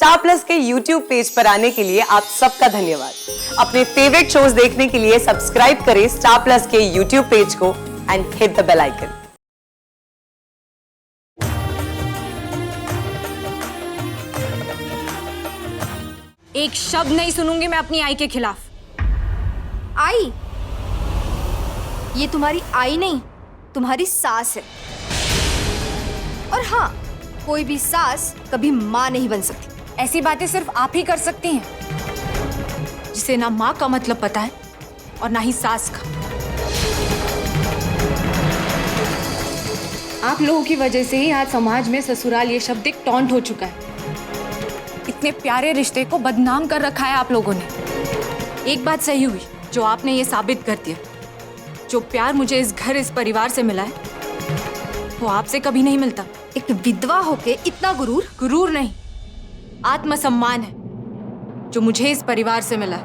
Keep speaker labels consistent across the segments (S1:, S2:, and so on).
S1: Star plus के YouTube page पर आने के लिए आप सबका धन्यवाद। अपने फेवरेट शोज देखने के लिए सब्सक्राइब करें स्टार प्लस के YouTube पेज को and hit the bell icon.
S2: एक शब्द नहीं सुनूंगी मैं अपनी आई के खिलाफ।
S3: आई? ये तुम्हारी आई नहीं, तुम्हारी सास है। और हाँ, कोई भी सास कभी माँ नहीं बन सकती।
S2: ऐसी बातें सिर्फ आप ही कर सकती हैं, जिसे ना माँ का मतलब पता है और ना ही सास का। आप लोगों की वजह से ही आज समाज में ससुराल ये शब्द एक टॉन्ट हो चुका है। इतने प्यारे रिश्ते को बदनाम कर रखा है आप लोगों ने। एक बात सही हुई जो आपने ये साबित कर दिया, जो प्यार मुझे इस घर इस परिवार से मिला है वो आपसे कभी नहीं मिलता।
S3: एक विधवा होके इतना गुरूर?
S2: गुरूर नहीं, आत्मसम्मान है जो मुझे इस परिवार से मिला है।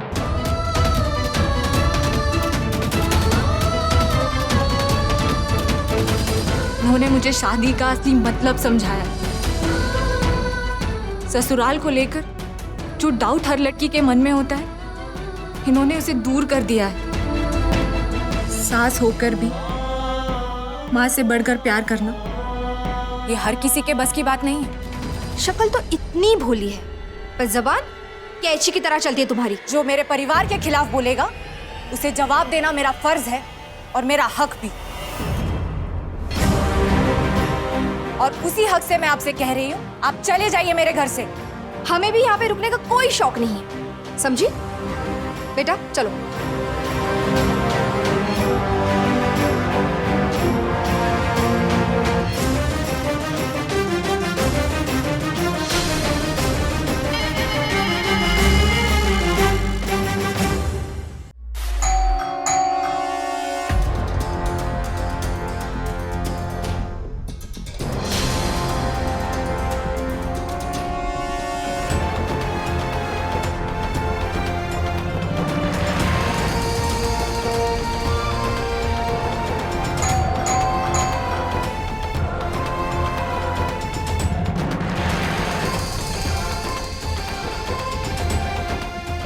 S2: उन्होंने मुझे शादी का असली मतलब समझाया। ससुराल को लेकर जो डाउट हर लड़की के मन में होता है, इन्होंने उसे दूर कर दिया है। सास होकर भी माँ से बढ़कर प्यार करना ये हर किसी के बस की बात नहीं है।
S3: शक्ल तो इतनी भोली है, पर जबान कैची की तरह चलती है तुम्हारी।
S2: जो मेरे परिवार के खिलाफ बोलेगा उसे जवाब देना मेरा फर्ज है और मेरा हक भी। और उसी हक से मैं आपसे कह रही हूँ, आप चले जाइए मेरे घर से।
S3: हमें भी यहाँ पे रुकने का कोई शौक नहीं है, समझी? बेटा चलो।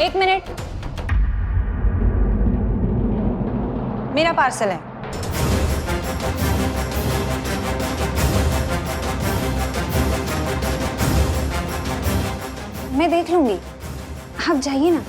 S4: एक मिनट, मेरा पार्सल है। मैं देख लूंगी, आप जाइए ना।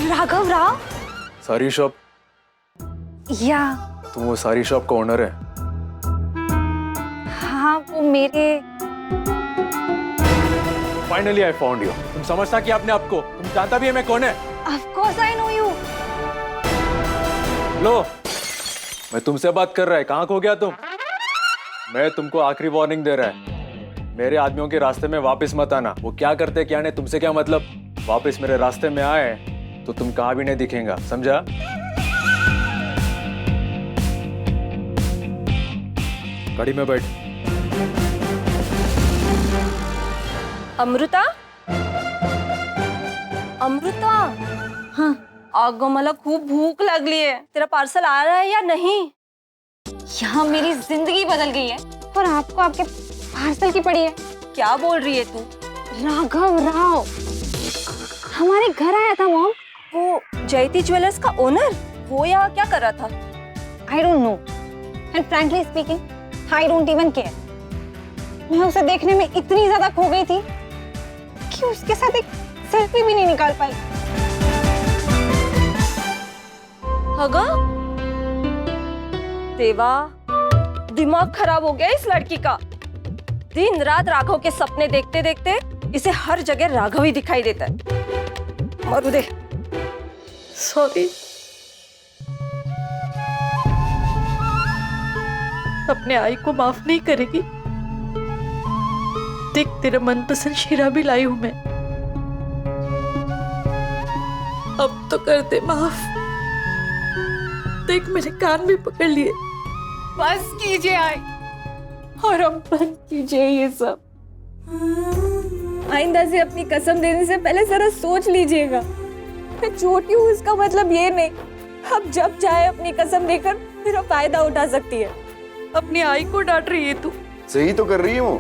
S3: राघव राव?
S5: सारी शॉप?
S4: या
S5: तुम वो सारी शॉप का ओनर है?
S4: हाँ, वो मेरे।
S5: Finally I found you. तुम समझता कि आपने आपको, तुम जानता भी है मैं कौन है?
S4: Of course I know you.
S5: लो, मैं तुमसे बात कर रहा है, कहाँ खो गया तुम? मैं तुमको आखिरी वार्निंग दे रहा है, मेरे आदमियों के रास्ते में वापस मत आना। वो क्या करते क्या नहीं तुमसे क्या मतलब? वापस मेरे रास्ते में आए तो तुम कहाँ भी नहीं दिखेगा, समझा? गाड़ी में बैठ।
S6: अमृता? अमृता?
S4: हाँ,
S6: अगं मला खूप भूक लागली है, तेरा पार्सल आ रहा है या नहीं?
S4: यहाँ मेरी जिंदगी बदल गई है और आपको आपके पार्सल की पड़ी है।
S6: क्या बोल रही है तू?
S4: राघव राव हमारे घर आया था मॉम।
S6: वो जयती ज्वेलर्स का ओनर, वो यहाँ क्या कर रहा था?
S4: I don't know and frankly speaking I don't even care. मैं उसे देखने में इतनी ज्यादा खो गई थी कि उसके साथ एक सेल्फी भी नहीं निकाल पाई।
S6: अगं देवा, दिमाग खराब हो गया इस लड़की का। दिन रात राघव के सपने देखते देखते इसे हर जगह राघव ही दिखाई देता है। मरुदे, सॉरी। अपने आई को माफ नहीं करेगी? देख, तेरा मनपसंद शीरा भी लाई हूं मैं। अब तो कर दे माफ। देख, मैंने कान भी पकड़ लिए।
S2: बस कीजिए आई, और अब बंद कीजिए ये सब। आइंदा से अपनी कसम देने से पहले जरा सोच लीजिएगा। मैं छोटी हूँ इसका मतलब ये नहीं अब जब चाहे अपनी कसम देकर मेरा फायदा उठा सकती है।
S6: अपनी आई को डांट रही है तू।
S7: सही तो कर रही हूँ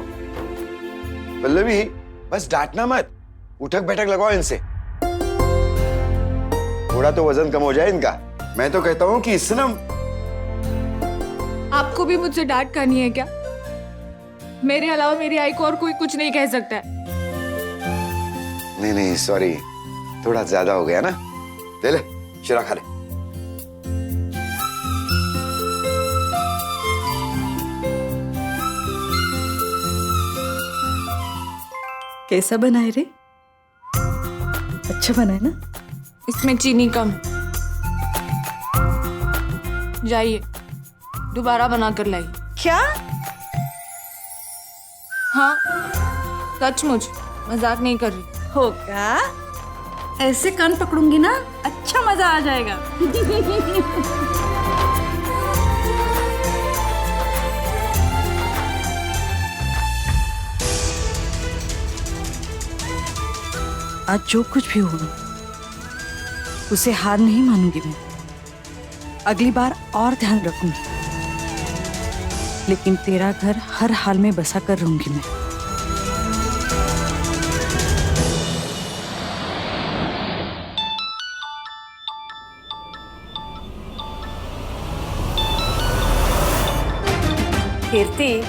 S7: पल्लवी, बस डांटना मत, उठक बैठक लगाओ इनसे, थोड़ा तो वजन कम हो जाए इनका। मैं तो कहता हूँ कि इससे ना।
S2: आपको भी मुझसे डांट करनी है क्या? मेरे अलावा मेरी आई को और कोई कुछ नहीं कह सकता है।
S7: नहीं सॉरी, थोड़ा ज्यादा हो गया ना। ले शीरा खा ले।
S6: कैसा बनाए रे? अच्छा बनाए ना?
S2: इसमें चीनी कम। जाइए दोबारा बना कर लाइए।
S6: क्या?
S2: हाँ सचमुच, मजाक नहीं कर रही।
S6: होगा, ऐसे कान पकड़ूंगी ना, अच्छा मजा आ जाएगा। आज जो कुछ भी हो उसे हार नहीं मानूंगी मैं। अगली बार और ध्यान रखूंगी, लेकिन तेरा घर हर हाल में बसा कर रहूंगी मैं।
S8: कीर्ति,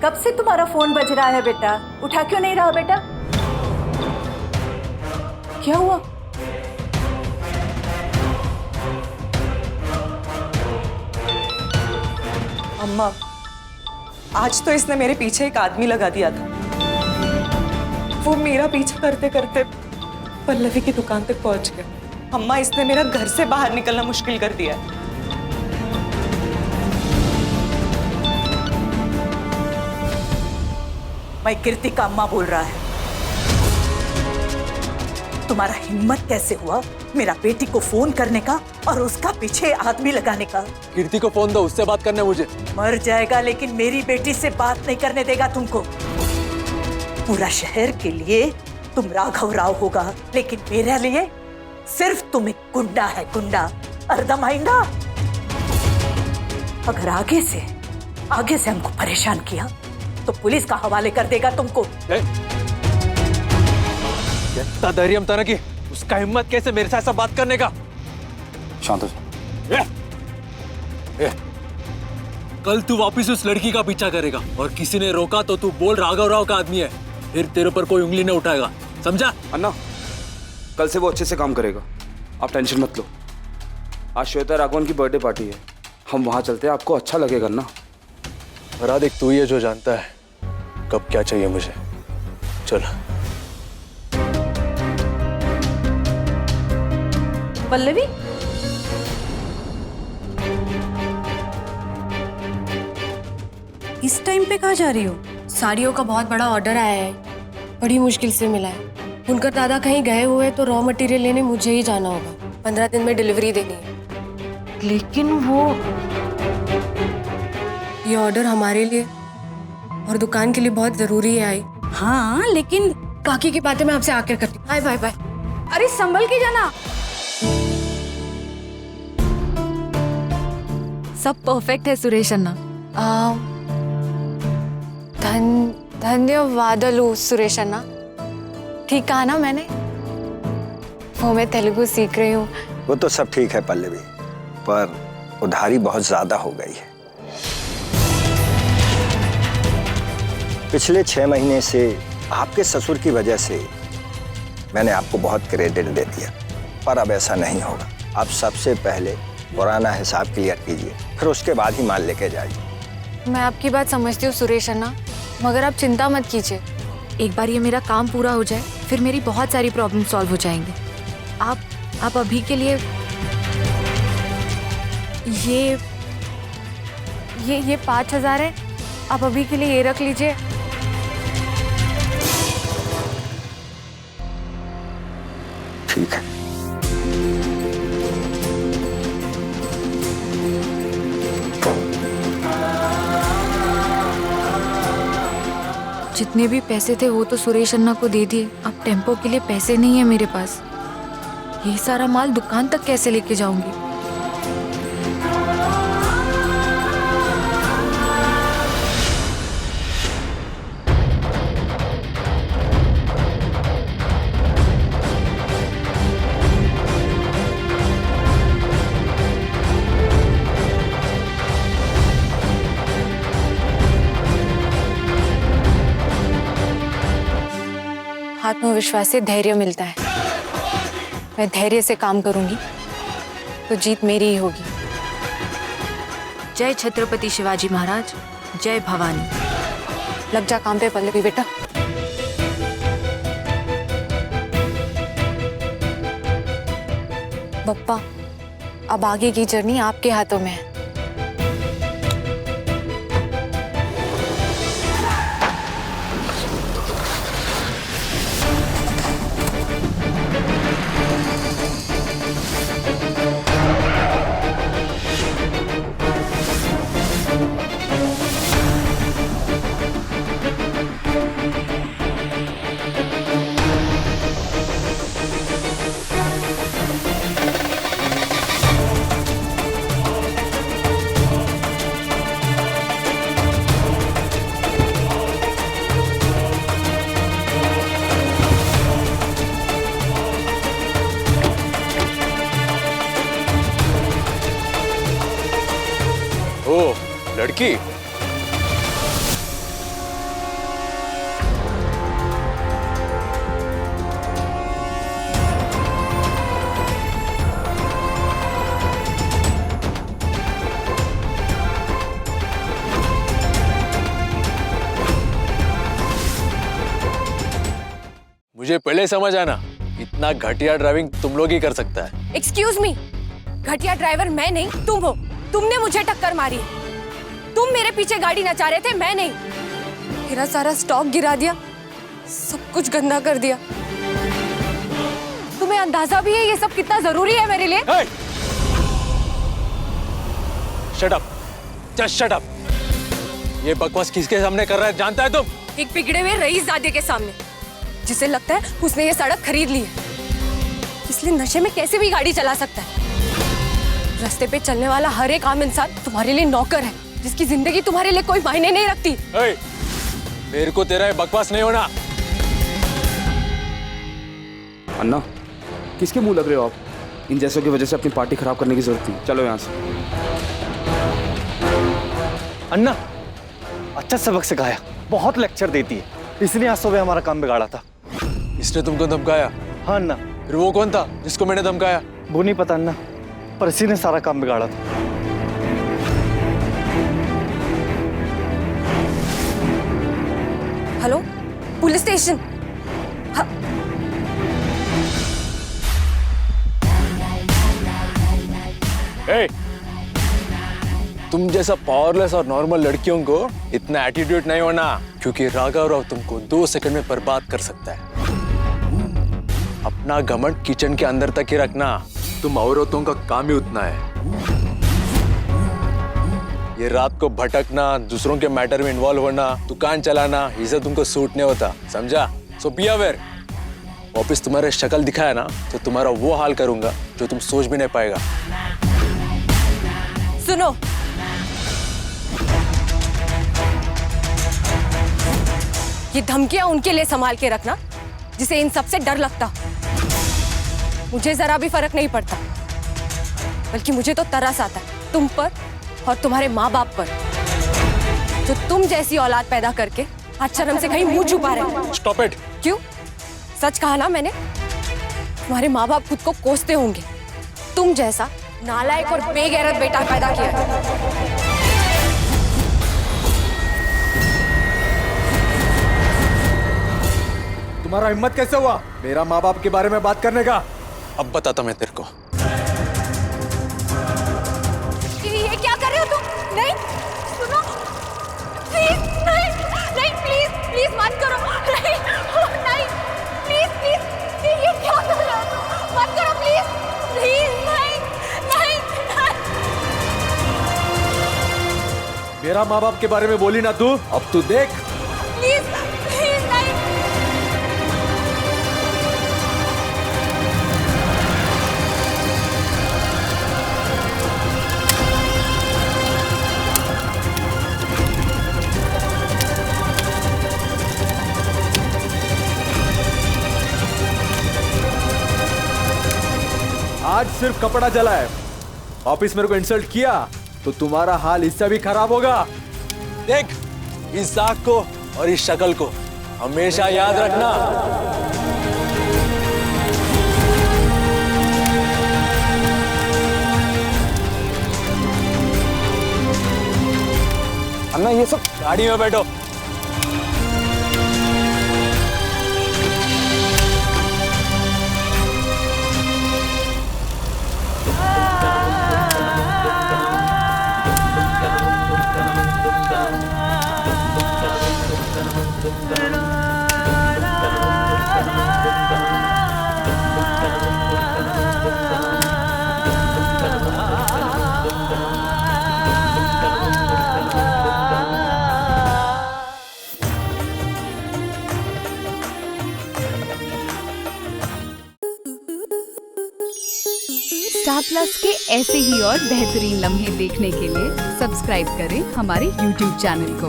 S8: कब से तुम्हारा फोन बज रहा है बेटा? उठा क्यों नहीं रहा बेटा? क्या हुआ?
S1: अम्मा, आज तो इसने मेरे पीछे एक आदमी लगा दिया था। वो मेरा पीछा करते करते पल्लवी की दुकान तक पहुंच गया। अम्मा, इसने मेरा घर से बाहर निकलना मुश्किल कर दिया है।
S8: मैं कीर्ति का अम्मा बोल रहा है। तुम्हारा हिम्मत कैसे हुआ मेरा बेटी को फोन करने का और उसका पीछे आदमी लगाने का?
S5: कीर्ति को फोन दो, उससे बात करना है मुझे।
S8: मर जाएगा लेकिन मेरी बेटी से बात नहीं करने देगा तुमको। पूरा शहर के लिए तुम राघव राव होगा, लेकिन मेरे लिए सिर्फ तुम एक गुंडा है, गुंडा, अर्धमाइंदा। अगर आगे से हमको परेशान किया तो पुलिस का हवाले कर देगा तुमको।
S5: इतना धैर्य था ना कि उसका हिम्मत कैसे मेरे साथ ऐसा बात करने का।
S7: शांत हो जा।
S5: कल तू वापस उस लड़की का पीछा करेगा और किसी ने रोका तो तू बोल राघव राव का आदमी है, फिर तेरे पर कोई उंगली नहीं उठाएगा, समझा?
S9: अन्ना, कल से वो अच्छे से काम करेगा, आप टेंशन मत लो। आज श्वेता राघवन की बर्थडे पार्टी है, हम वहां चलते हैं, आपको अच्छा लगेगा ना।
S5: राधिक, तू ही है जो जानता है कब क्या चाहिए मुझे। चल।
S8: पल्लवी,
S6: इस टाइम पे कहाँ जा रही हो?
S10: साड़ियों का बहुत बड़ा ऑर्डर आया है, बड़ी मुश्किल से मिला है। उनका दादा कहीं गए हुए तो रॉ मटेरियल लेने मुझे ही जाना होगा। 15 दिन में डिलीवरी देनी है।
S6: लेकिन वो
S10: ये ऑर्डर हमारे लिए और दुकान के लिए बहुत जरूरी है आई।
S6: हाँ, लेकिन
S10: काकी की बातें मैं आपसे आकर करती हूँ। Bye bye bye.
S3: अरे संभल के जाना।
S2: सब परफेक्ट है सुरेश अन्ना।
S10: धन्यवाद सुरेश अन्ना। ठीक कहा ना मैंने? वो मैं तेलुगु सीख रही हूँ।
S11: वो तो सब ठीक है पल्लवी, पर उधारी बहुत ज्यादा हो गई है। पिछले 6 महीने से आपके ससुर की वजह से मैंने आपको बहुत क्रेडिट दे दिया, पर अब ऐसा नहीं होगा। आप सबसे पहले पुराना हिसाब क्लियर कीजिए, फिर उसके बाद ही माल लेके जाइए।
S10: मैं आपकी बात समझती हूँ सुरेश अन्ना, मगर आप चिंता मत कीजिए।
S2: एक बार ये मेरा काम पूरा हो जाए, फिर मेरी बहुत सारी प्रॉब्लम सॉल्व हो जाएंगी। आप अभी के लिए ये 5,000 है, आप अभी के लिए ये रख लीजिए।
S11: ठीक है।
S2: जितने भी पैसे थे वो तो सुरेश अन्ना को दे दिए। अब टेम्पो के लिए पैसे नहीं है मेरे पास। ये सारा माल दुकान तक कैसे लेके जाऊंगी? आत्मविश्वास से धैर्य मिलता है। मैं धैर्य से काम करूंगी तो जीत मेरी ही होगी। जय छत्रपति शिवाजी महाराज, जय भवानी। लग जा काम पे पल्लवी बेटा। बप्पा, अब आगे की जर्नी आपके हाथों में है।
S5: ओ लड़की, मुझे पहले समझ आना, इतना घटिया ड्राइविंग तुम लोग ही कर सकता है।
S10: एक्सक्यूज मी, घटिया ड्राइवर मैं नहीं तुम हो। तुमने मुझे टक्कर मारी। तुम मेरे पीछे गाड़ी नचा रहे थे, मैं नहीं। मेरा सारा स्टॉक गिरा दिया, सब कुछ गंदा कर दिया। तुम्हें अंदाजा भी है ये सब कितना जरूरी है मेरे लिए?
S5: hey! Shut up! Just shut up! ये बकवास किसके सामने कर रहा है जानता है तुम?
S10: एक बिगड़े हुए रईसजादे के सामने, जिसे लगता है उसने ये सड़क खरीद ली है, इसलिए नशे में कैसे भी गाड़ी चला सकता है। रास्ते पे चलने वाला हर एक आम इंसान तुम्हारे लिए नौकर है, जिसकी जिंदगी तुम्हारे लिए कोई मायने नहीं रखती।
S5: hey! मेरे को तेरा ये बकवास नहीं होना।
S9: अन्ना, किसके मुंह लग रहे हो आप? इन जैसों की वजह से अपनी पार्टी खराब करने की जरूरत थी। चलो यहाँ से।
S12: अन्ना अच्छा सबक सिखाया, बहुत लेक्चर देती है, इसलिए आज सुबह हमारा काम बिगाड़ा था।
S5: इसने तुमको धमकाया?
S12: हाँ अन्ना।
S5: फिर वो कौन था जिसको मैंने धमकाया?
S12: वो नहीं पता अन्ना, पर इसी ने सारा काम बिगाड़ा था।
S10: Hello, police station. हाँ।
S5: hey! तुम जैसा पावरलेस और नॉर्मल लड़कियों को इतना एटीट्यूड नहीं होना, क्योंकि राघव राव तुमको 2 सेकंड में बर्बाद कर सकता है। अपना घमंड किचन के अंदर तक ही रखना। तुम औरतों का काम ही उतना है। ये रात को भटकना, दूसरों के मैटर में इन्वॉल्व होना, दुकान चलाना, ये सब तुमको सूट नहीं होता, समझा? सो बी अवेयर। वापिस तुम्हारे शक्ल दिखाया ना तो तुम्हारा वो हाल करूंगा जो तुम सोच भी नहीं पाएगा।
S10: सुनो, ये धमकियां उनके लिए संभाल के रखना जिसे इन सब से डर लगता। मुझे जरा भी फर्क नहीं पड़ता, बल्कि मुझे तो तरस आता है तुम पर और तुम्हारे माँ बाप पर, जो तुम जैसी औलाद पैदा करके आज शर्म से कहीं मुंह छुपा रहे।
S5: Stop it.
S10: क्यों? सच कहा ना मैंने। तुम्हारे माँ बाप खुद को कोसते होंगे, तुम जैसा नालायक और बेगैरत बेटा पैदा किया है।
S5: तुम्हारा हिम्मत कैसे हुआ मेरा माँ बाप के बारे में बात करने का? अब बताता मैं तेरे को।
S10: ये क्या कर रहे हो तुम? नहीं,
S5: मेरा माँ बाप के बारे में बोली ना तू, अब तू देख।
S2: प्लीज प्लीज नहीं।
S5: आज सिर्फ कपड़ा जला है, वापिस मेरे को इंसल्ट किया तो तुम्हारा हाल इससे भी खराब होगा। देख, इस दाग को और इस शक्ल को हमेशा याद रखना।
S9: अन्ना ये सब
S5: गाड़ी में बैठो।
S13: स्टार प्लस के ऐसे ही और बेहतरीन लम्हे देखने के लिए सब्सक्राइब करें हमारे YouTube चैनल को।